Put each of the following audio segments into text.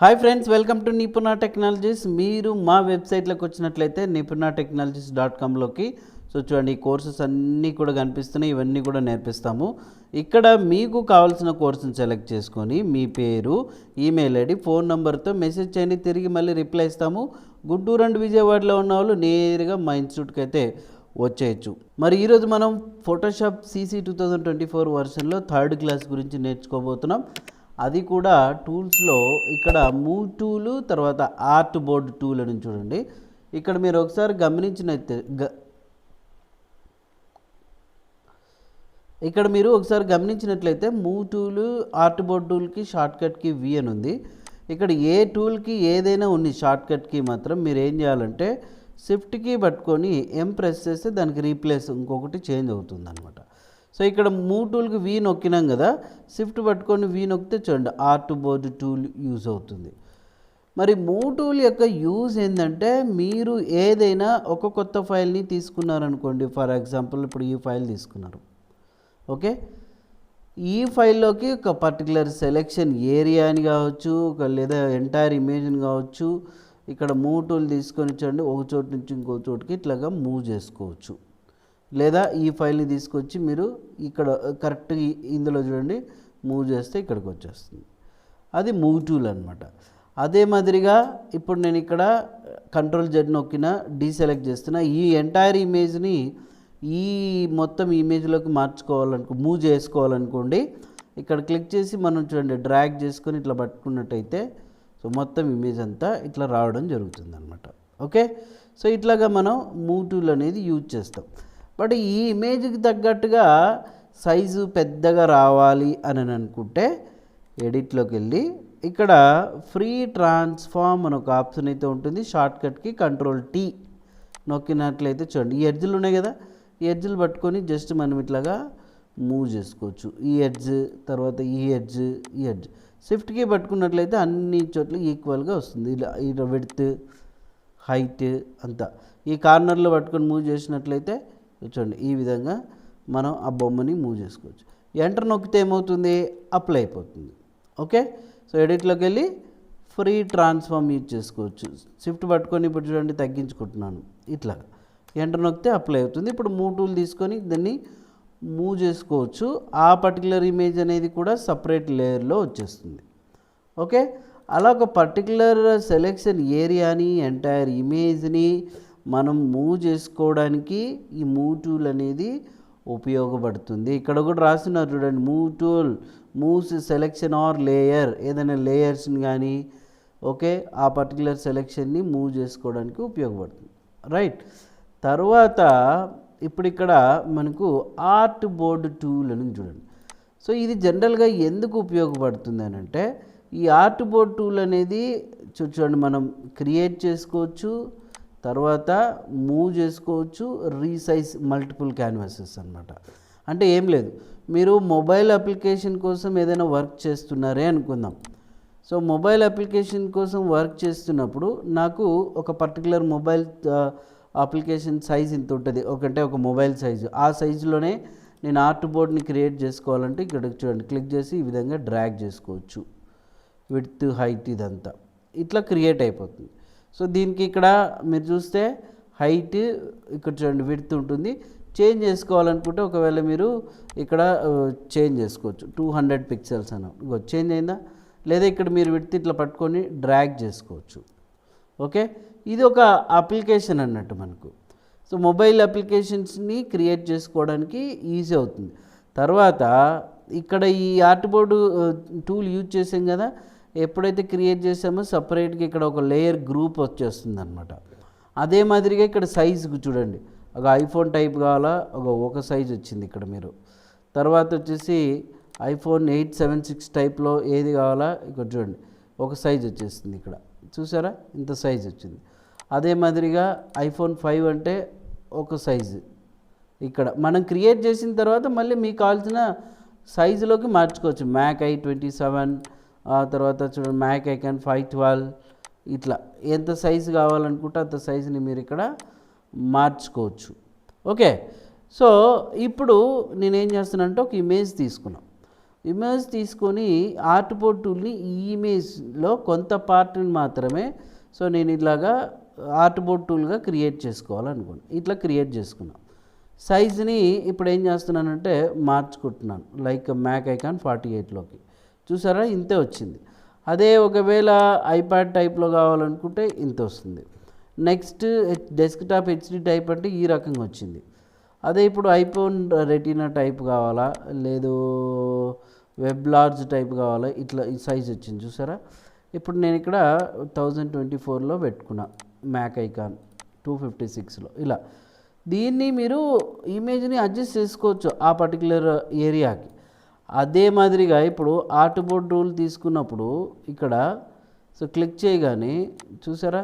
Hi friends, welcome to Nipuna technologies. మీరు మా వెబ్సైట్లోకి వచ్చినట్లయితే nipunatechnologies.comలోకి చూడండి, ఈ కోర్సెస్ అన్నీ కూడా కనిపిస్తున్నాయి. ఇవన్నీ కూడా నేర్పిస్తాము. ఇక్కడ మీకు కావాల్సిన కోర్సును సెలెక్ట్ చేసుకొని మీ పేరు, ఈమెయిల్ ఐడి, ఫోన్ నెంబర్తో మెసేజ్ చేయండి. తిరిగి మళ్ళీ రిప్లై ఇస్తాము. గుంటూరు అండ్ విజయవాడలో ఉన్న వాళ్ళు నేరుగా మా ఇన్స్టిట్యూట్కి అయితే వచ్చేయచ్చు. మరి ఈరోజు మనం ఫోటోషాప్ CC 2024 వర్షన్లో 3rd క్లాస్ గురించి నేర్చుకోబోతున్నాం. అది కూడా టూల్స్లో ఇక్కడ మూవ్ టూలు, తర్వాత ఆర్ట్ బోర్డ్ టూల్ అని చూడండి. ఇక్కడ మీరు ఒకసారి గమనించినట్లయితే మూవ్ టూలు, ఆర్ట్ బోర్డ్ టూల్కి షార్ట్కట్కి V అని ఉంది. ఇక్కడ ఏ టూల్కి ఏదైనా ఉంది షార్ట్కట్కి మాత్రం మీరు ఏం చేయాలంటే షిఫ్ట్కి పట్టుకొని M ప్రెస్ చేస్తే దానికి రీప్లేస్ ఇంకొకటి చేంజ్ అవుతుంది అనమాట. సో ఇక్కడ మూవ్ టూల్కి V నొక్కినాం కదా, షిఫ్ట్ పట్టుకొని V నొక్కితే చూడండి ఆర్ట్ బోర్డ్ టూల్ యూజ్ అవుతుంది. మరి మూవ్ టూల్ యొక్క యూజ్ ఏంటంటే, మీరు ఏదైనా ఒక కొత్త ఫైల్ని తీసుకున్నారనుకోండి. ఫర్ ఎగ్జాంపుల్ ఇప్పుడు ఈ ఫైల్ తీసుకున్నారు, ఓకే. ఈ ఫైల్లోకి ఒక పర్టికులర్ సెలెక్షన్ ఏరియా అని కావచ్చు, లేదా ఎంటైర్ ఇమేజ్ని కావచ్చు. ఇక్కడ మూవ్ టూల్ తీసుకొని చూడండి, ఒక చోటు నుంచి ఇంకో చోటుకి ఇట్లాగా మూవ్ చేసుకోవచ్చు. లేదా ఈ ఫైల్ని తీసుకొచ్చి మీరు ఇక్కడ కరెక్ట్గా ఇందులో చూడండి మూవ్ చేస్తే ఇక్కడికి వచ్చేస్తుంది. అది మూవ్ టూల్ అనమాట. అదే మాదిరిగా ఇప్పుడు నేను ఇక్కడ Ctrl+Z నొక్కిన, డీసెలెక్ట్ చేస్తున్నా. ఈ ఎంటైర్ ఇమేజ్ని ఈ మొత్తం ఇమేజ్లోకి మూవ్ చేసుకోవాలనుకోండి. ఇక్కడ క్లిక్ చేసి మనం చూడండి డ్రాగ్ చేసుకొని ఇట్లా పట్టుకున్నట్టయితే సో మొత్తం ఇమేజ్ అంతా ఇట్లా రావడం జరుగుతుంది అనమాట, ఓకే. సో ఇట్లాగా మనం మూవ్ టూల్ అనేది యూజ్ చేస్తాం. బట్ ఈ ఇమేజ్కి తగ్గట్టుగా సైజు పెద్దగా రావాలి అని అనుకుంటే ఎడిట్లోకి వెళ్ళి ఇక్కడ ఫ్రీ ట్రాన్స్ఫార్మ్ అని ఒక ఆప్షన్ అయితే ఉంటుంది. షార్ట్కట్కి Ctrl+T నొక్కినట్లయితే చూడండి ఈ ఎడ్జ్లు ఉన్నాయి కదా, ఈ ఎడ్జ్లు పట్టుకొని జస్ట్ మనం ఇట్లాగా మూవ్ చేసుకోవచ్చు. ఈ ఎడ్జ్, తర్వాత ఈ ఎడ్జ్, ఈ ఎడ్జ్ షిఫ్ట్కి పట్టుకున్నట్లయితే అన్ని చోట్ల ఈక్వల్గా వస్తుంది. ఇలా విడ్త్, హైట్ అంతా ఈ కార్నర్లో పట్టుకొని మూవ్ చేసినట్లయితే చూడండి ఈ విధంగా మనం ఆ బొమ్మని మూవ్ చేసుకోవచ్చు. ఎంటర్ నొక్కితే ఏమవుతుంది, అప్లై అయిపోతుంది, ఓకే. సో ఎడిట్లోకి వెళ్ళి ఫ్రీ ట్రాన్స్ఫార్మ్ యూజ్ చేసుకోవచ్చు. షిఫ్ట్ పట్టుకొని ఇప్పుడు చూడండి తగ్గించుకుంటున్నాను, ఇట్లా ఎంటర్ నొక్కితే అప్లై అవుతుంది. ఇప్పుడు మూవ్ టూల్ తీసుకొని దాన్ని మూవ్ చేసుకోవచ్చు. ఆ పర్టికులర్ ఇమేజ్ అనేది కూడా సపరేట్ లేయర్లో వచ్చేస్తుంది, ఓకే. అలా ఒక పర్టికులర్ సెలెక్షన్ ఏరియాని, ఎంటైర్ ఇమేజ్ని మనం మూవ్ చేసుకోవడానికి ఈ మూవ్ టూల్ అనేది ఉపయోగపడుతుంది. ఇక్కడ కూడా రాస్తున్నారు చూడండి, move tool moves selection or layer, ఏదైనా లేయర్స్ని కానీ ఓకే ఆ పర్టికులర్ సెలెక్షన్ని మూవ్ చేసుకోవడానికి ఉపయోగపడుతుంది, రైట్. తర్వాత ఇప్పుడు ఇక్కడ మనకు ఆర్ట్ బోర్డ్ టూల్ అని చూడండి. సో ఇది జనరల్గా ఎందుకు ఉపయోగపడుతుంది అని అంటే, ఈ ఆర్ట్ బోర్డ్ టూల్ అనేది చూడండి మనం క్రియేట్ చేసుకోవచ్చు, తర్వాత మూవ్ చేసుకోవచ్చు, రీసైజ్ మల్టిపుల్ క్యాన్వాసెస్ అనమాట. అంటే ఏం లేదు, మీరు మొబైల్ అప్లికేషన్ కోసం ఏదైనా వర్క్ చేస్తున్నారే అనుకుందాం. సో మొబైల్ అప్లికేషన్ కోసం వర్క్ చేస్తున్నప్పుడు నాకు ఒక పర్టికులర్ మొబైల్ అప్లికేషన్ సైజ్ ఇంత ఉంటుంది, ఒక మొబైల్ సైజు. ఆ సైజులోనే నేను ఆర్ట్ బోర్డ్ని క్రియేట్ చేసుకోవాలంటే ఇక్కడ చూడండి క్లిక్ చేసి ఈ విధంగా డ్రాగ్ చేసుకోవచ్చు. విడ్త్, హైట్ ఇదంతా ఇట్లా క్రియేట్ అయిపోతుంది. సో దీనికి ఇక్కడ మీరు చూస్తే హైట్ ఇక్కడ చూడండి విడ్త్ ఉంటుంది. చేంజ్ చేసుకోవాలనుకుంటే ఒకవేళ మీరు ఇక్కడ చేంజ్ చేసుకోవచ్చు. 200 పిక్సెల్స్ అని చేంజ్ అయిందా, లేదా ఇక్కడ మీరు విడ్త్ ఇట్లా పట్టుకొని డ్రాగ్ చేసుకోవచ్చు, ఓకే. ఇది ఒక అప్లికేషన్ అన్నట్టు మనకు. సో మొబైల్ అప్లికేషన్స్ని క్రియేట్ చేసుకోవడానికి ఈజీ అవుతుంది. తర్వాత ఇక్కడ ఈ ఆర్ట్ బోర్డు టూల్ యూజ్ చేసాం కదా, ఎప్పుడైతే క్రియేట్ చేసామో సపరేట్గా ఇక్కడ ఒక లేయర్ గ్రూప్ వచ్చేస్తుంది అనమాట. అదే మాదిరిగా ఇక్కడ సైజుకు చూడండి, ఒక ఐఫోన్ టైప్ కావాలా, ఒక సైజ్ వచ్చింది ఇక్కడ మీరు. తర్వాత వచ్చేసి iPhone 876 టైప్లో ఏది కావాలా ఇక్కడ చూడండి ఒక సైజ్ వచ్చేస్తుంది. ఇక్కడ చూసారా ఇంత సైజ్ వచ్చింది. అదే మాదిరిగా iPhone 5 అంటే ఒక సైజు. ఇక్కడ మనం క్రియేట్ చేసిన తర్వాత మళ్ళీ మీకు కావాల్సిన సైజులోకి మార్చుకోవచ్చు. Mac i27, తర్వాత చూడండి Mac Icon 512, ఇట్లా ఎంత సైజు కావాలనుకుంటే అంత సైజుని మీరు ఇక్కడ మార్చుకోవచ్చు, ఓకే. సో ఇప్పుడు నేనేం చేస్తున్నానంటే ఒక ఇమేజ్ తీసుకున్నాను. ఇమేజ్ తీసుకొని ఆర్ట్బోర్డ్ టూల్ని ఈ ఇమేజ్లో కొంత పార్ట్ని మాత్రమే సో నేను ఇలాగా ఆర్ట్బోర్డ్ టూల్గా క్రియేట్ చేసుకోవాలనుకున్నాను. ఇట్లా క్రియేట్ చేసుకున్నాను. సైజుని ఇప్పుడు ఏం చేస్తున్నానంటే మార్చుకుంటున్నాను. లైక్ మ్యాక్ ఐకాన్ 48లోకి చూసారా, ఇంతే వచ్చింది. అదే ఒకవేళ ఐప్యాడ్ టైప్లో కావాలనుకుంటే ఇంత వస్తుంది. నెక్స్ట్ డెస్క్టాప్ హెచ్డి టైప్ అంటే ఈ రకంగా వచ్చింది. అదే ఇప్పుడు ఐఫోన్ రెటీనా టైప్ కావాలా, లేదు వెబ్ లార్జ్ టైప్ కావాలా, ఇట్లా ఈ సైజ్ వచ్చింది చూసారా. ఇప్పుడు నేను ఇక్కడ 1024లో పెట్టుకున్నా, మ్యాక్ ఐకాన్ 256లో. ఇలా దీన్ని మీరు ఇమేజ్ని అడ్జస్ట్ చేసుకోవచ్చు ఆ పర్టికులర్ ఏరియాకి. అదే మాదిరిగా ఇప్పుడు ఆర్ట్బోర్డ్ టూల్ తీసుకున్నప్పుడు ఇక్కడ సో క్లిక్ చేయగానే చూసారా,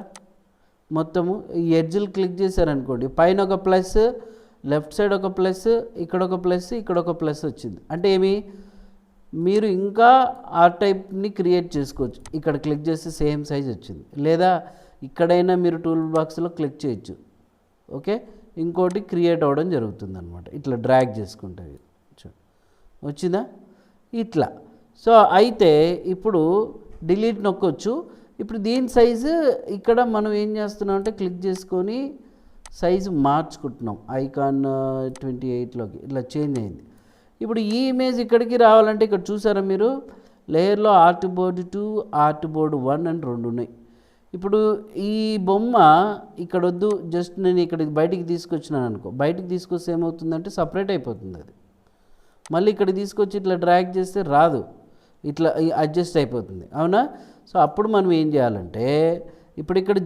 మొత్తము ఈ ఎడ్జ్లు క్లిక్ చేశారనుకోండి, పైన ఒక ప్లస్, లెఫ్ట్ సైడ్ ఒక ప్లస్, ఇక్కడ ఒక ప్లస్, ఇక్కడ ఒక ప్లస్ వచ్చింది. అంటే ఏమి, మీరు ఇంకా ఆ టైప్ని క్రియేట్ చేసుకోవచ్చు. ఇక్కడ క్లిక్ చేస్తే సేమ్ సైజ్ వచ్చింది. లేదా ఇక్కడైనా మీరు టూల్ బాక్స్లో క్లిక్ చేయొచ్చు. ఓకే, ఇంకోటి క్రియేట్ అవ్వడం జరుగుతుంది అనమాట. ఇట్లా డ్రాగ్ చేసుకుంటే వచ్చిందా ఇట్లా. సో అయితే ఇప్పుడు డిలీట్ నొక్కొచ్చు. ఇప్పుడు దీని సైజు ఇక్కడ మనం ఏం చేస్తున్నాం అంటే క్లిక్ చేసుకొని సైజు మార్చుకుంటున్నాం. ఐకాన్ 28లోకి ఇట్లా చేంజ్ అయింది. ఇప్పుడు ఈ ఇమేజ్ ఇక్కడికి రావాలంటే ఇక్కడ చూసారా మీరు, లేయర్లో ఆర్ట్బోర్డ్ 2, ఆర్ట్బోర్డ్ 1 అని 2 ఉన్నాయి. ఇప్పుడు ఈ బొమ్మ ఇక్కడ వద్దు, జస్ట్ నేను ఇక్కడికి బయటికి తీసుకొచ్చినాను అనుకో, బయటికి తీసుకొస్తే ఏమవుతుందంటే సపరేట్ అయిపోతుంది అది. మళ్ళీ ఇక్కడ తీసుకొచ్చి ఇట్లా డ్రాగ్ చేస్తే రాదు, ఇట్లా అడ్జస్ట్ అయిపోతుంది, అవునా. సో అప్పుడు మనం ఏం చేయాలంటే ఇప్పుడు ఇక్కడ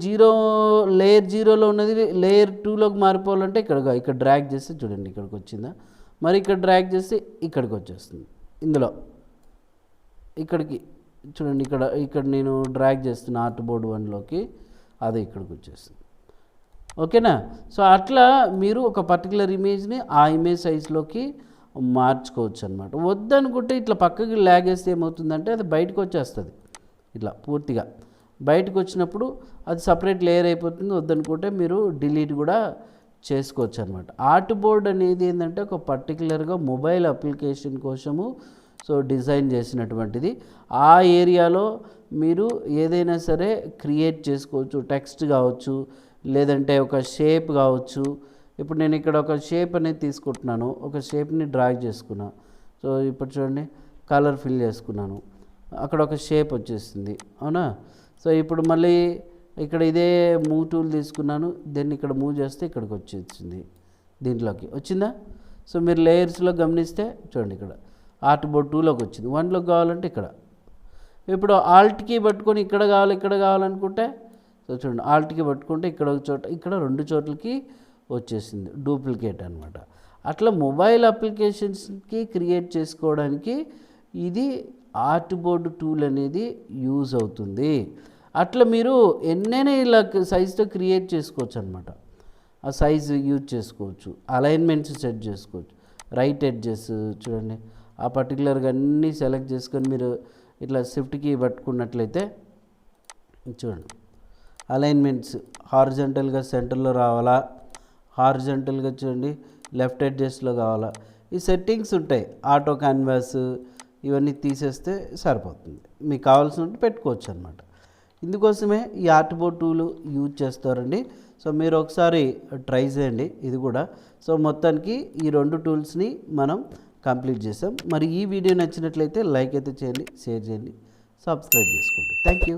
లేయర్ 0లో ఉన్నది లేయర్ 2లోకి మారిపోవాలంటే ఇక్కడ డ్రాగ్ చేస్తే చూడండి ఇక్కడికి వచ్చిందా, మరి ఇక్కడ డ్రాగ్ చేస్తే ఇక్కడికి వచ్చేస్తుంది. ఇందులో ఇక్కడికి చూడండి, ఇక్కడ నేను డ్రాగ్ చేస్తున్న ఆర్ట్బోర్డ్ 1లోకి, అదే ఇక్కడికి వచ్చేస్తుంది. ఓకేనా. సో అట్లా మీరు ఒక పర్టికులర్ ఇమేజ్ని ఆ ఇమేజ్ సైజ్లోకి మార్చుకోవచ్చు అనమాట. వద్దనుకుంటే ఇట్లా పక్కకి లాగేస్తే ఏమవుతుందంటే అది బయటకు వచ్చేస్తుంది. ఇట్లా పూర్తిగా బయటకు వచ్చినప్పుడు అది సపరేట్ లేయర్ అయిపోతుంది. వద్దనుకుంటే మీరు డిలీట్ కూడా చేసుకోవచ్చు అనమాట. ఆర్ట్బోర్డ్ అనేది ఏంటంటే ఒక పర్టికులర్గా మొబైల్ అప్లికేషన్ కోసము సో డిజైన్ చేసినటువంటిది. ఆ ఏరియాలో మీరు ఏదైనా సరే క్రియేట్ చేసుకోవచ్చు. టెక్స్ట్ కావచ్చు, లేదంటే ఒక షేప్ కావచ్చు. ఇప్పుడు నేను ఇక్కడ ఒక షేప్ అనేది తీసుకుంటున్నాను, ఒక షేప్ని డ్రాగ్ చేసుకున్నా. సో ఇప్పుడు చూడండి, కలర్ ఫిల్ చేసుకున్నాను, అక్కడ ఒక షేప్ వచ్చేసింది, అవునా. సో ఇప్పుడు మళ్ళీ ఇక్కడ ఇదే మూవ్ టూల్ తీసుకున్నాను, దీన్ని ఇక్కడ మూవ్ చేస్తే ఇక్కడికి వచ్చేసింది, దీంట్లోకి వచ్చిందా. సో మీరు లేయర్స్లో గమనిస్తే చూడండి, ఇక్కడ ఆర్ట్బోర్డ్ 2లోకి వచ్చింది. 1లోకి కావాలంటే ఇక్కడ. ఇప్పుడు ఆల్ట్కి పట్టుకొని ఇక్కడ కావాలనుకుంటే సో చూడండి, ఆల్ట్కి పట్టుకుంటే ఇక్కడ ఒక చోట, ఇక్కడ 2 చోట్లకి వచ్చేసింది, డూప్లికేట్ అనమాట. అట్లా మొబైల్ అప్లికేషన్స్కి క్రియేట్ చేసుకోవడానికి ఇది ఆర్ట్బోర్డ్ టూల్ అనేది యూజ్ అవుతుంది. అట్లా మీరు ఎన్నైనా ఇలా సైజ్తో క్రియేట్ చేసుకోవచ్చు అనమాట. ఆ సైజు యూజ్ చేసుకోవచ్చు, అలైన్మెంట్స్ సెట్ చేసుకోవచ్చు, రైట్ ఎడ్జెస్ చూడండి, ఆ పర్టికులర్గా అన్నీ సెలెక్ట్ చేసుకొని మీరు ఇట్లా షిఫ్ట్కి పట్టుకున్నట్లయితే చూడండి, అలైన్మెంట్స్ హారిజంటల్గా సెంటర్లో రావాలా, హారిజంటల్గా చూడండి లెఫ్ట్ ఎడ్జెస్లో కావాలా, ఈ సెట్టింగ్స్ ఉంటాయి. ఆటో క్యాన్వాస్ ఇవన్నీ తీసేస్తే సరిపోతుంది. మీకు కావాల్సినట్టు పెట్టుకోవచ్చు అనమాట. ఇందుకోసమే ఈ ఆర్ట్బోర్డ్ టూల్ యూజ్ చేస్తారండి. సో మీరు ఒకసారి ట్రై చేయండి ఇది కూడా. సో మొత్తానికి ఈ 2 టూల్స్ని మనం కంప్లీట్ చేసాం. మరి ఈ వీడియో నచ్చినట్లయితే లైక్ అయితే చేయండి, షేర్ చేయండి, సబ్స్క్రైబ్ చేసుకోండి. Thank you.